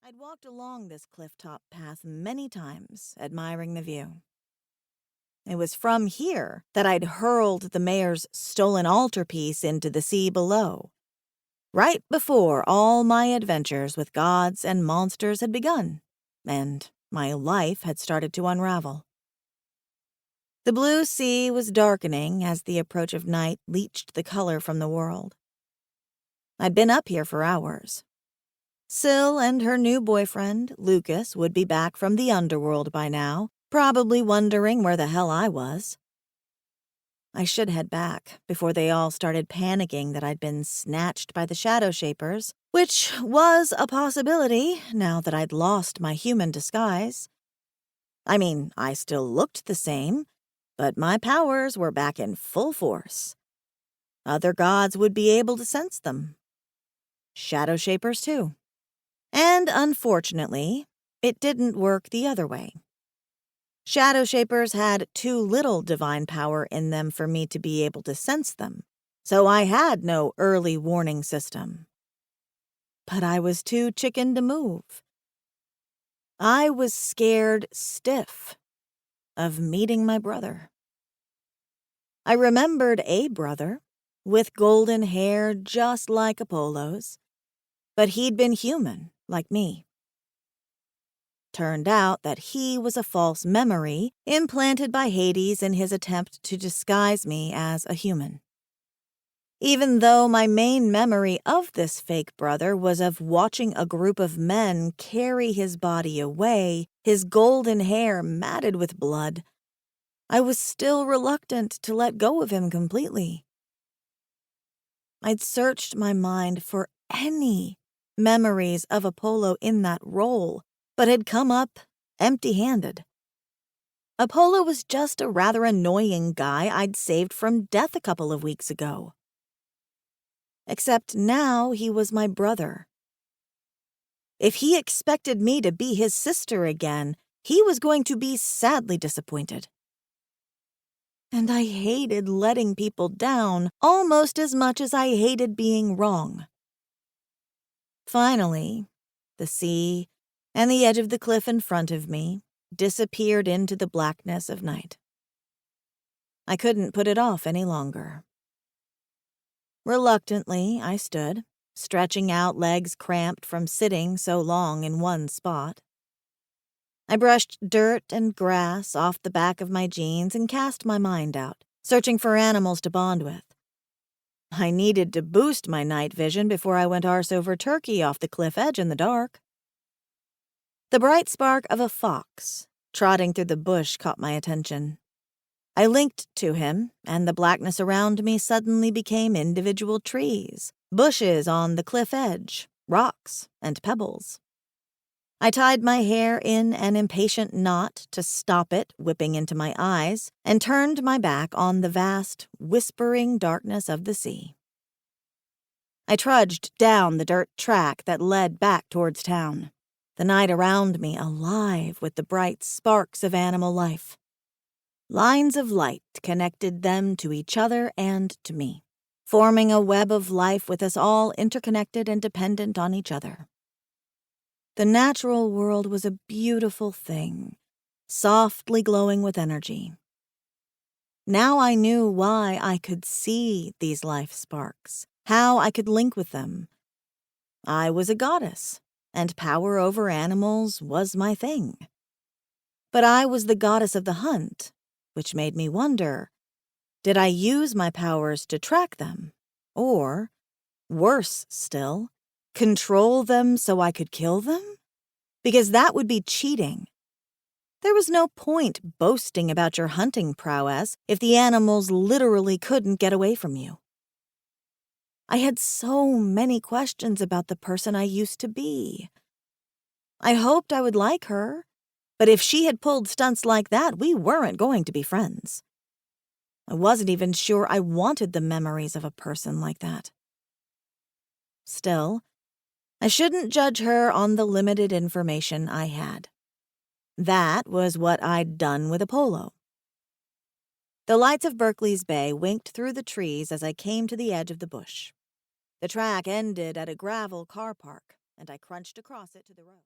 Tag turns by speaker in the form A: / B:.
A: I'd walked along this clifftop path many times, admiring the view. It was from here that I'd hurled the mayor's stolen altarpiece into the sea below, right before all my adventures with gods and monsters had begun, and my life had started to unravel. The blue sea was darkening as the approach of night leached the color from the world. I'd been up here for hours. Syl and her new boyfriend, Lucas, would be back from the underworld by now, probably wondering where the hell I was. I should head back before they all started panicking that I'd been snatched by the Shadow Shapers, which was a possibility now that I'd lost my human disguise. I mean, I still looked the same, but my powers were back in full force. Other gods would be able to sense them. Shadow Shapers, too. And unfortunately, it didn't work the other way. Shadow Shapers had too little divine power in them for me to be able to sense them, so I had no early warning system. But I was too chicken to move. I was scared stiff of meeting my brother. I remembered a brother with golden hair just like Apollo's, but he'd been human, like me. Turned out that he was a false memory implanted by Hades in his attempt to disguise me as a human. Even though my main memory of this fake brother was of watching a group of men carry his body away, his golden hair matted with blood, I was still reluctant to let go of him completely. I'd searched my mind for any memories of Apollo in that role, but had come up empty-handed. Apollo was just a rather annoying guy I'd saved from death a couple of weeks ago. Except now he was my brother. If he expected me to be his sister again, he was going to be sadly disappointed. And I hated letting people down almost as much as I hated being wrong. Finally, the sea and the edge of the cliff in front of me disappeared into the blackness of night. I couldn't put it off any longer. Reluctantly, I stood, stretching out legs cramped from sitting so long in one spot. I brushed dirt and grass off the back of my jeans and cast my mind out, searching for animals to bond with. I needed to boost my night vision before I went arse over turkey off the cliff edge in the dark. The bright spark of a fox trotting through the bush caught my attention. I linked to him, and the blackness around me suddenly became individual trees, bushes on the cliff edge, rocks, and pebbles. I tied my hair in an impatient knot to stop it whipping into my eyes and turned my back on the vast, whispering darkness of the sea. I trudged down the dirt track that led back towards town, the night around me alive with the bright sparks of animal life. Lines of light connected them to each other and to me, forming a web of life with us all interconnected and dependent on each other. The natural world was a beautiful thing, softly glowing with energy. Now I knew why I could see these life sparks, how I could link with them. I was a goddess, and power over animals was my thing. But I was the goddess of the hunt, which made me wonder, did I use my powers to track them? Or, worse still, control them so I could kill them? Because that would be cheating. There was no point boasting about your hunting prowess if the animals literally couldn't get away from you. I had so many questions about the person I used to be. I hoped I would like her, but if she had pulled stunts like that, we weren't going to be friends. I wasn't even sure I wanted the memories of a person like that. Still, I shouldn't judge her on the limited information I had. That was what I'd done with Apollo. The lights of Berkeley's Bay winked through the trees as I came to the edge of the bush. The track ended at a gravel car park, and I crunched across it to the road.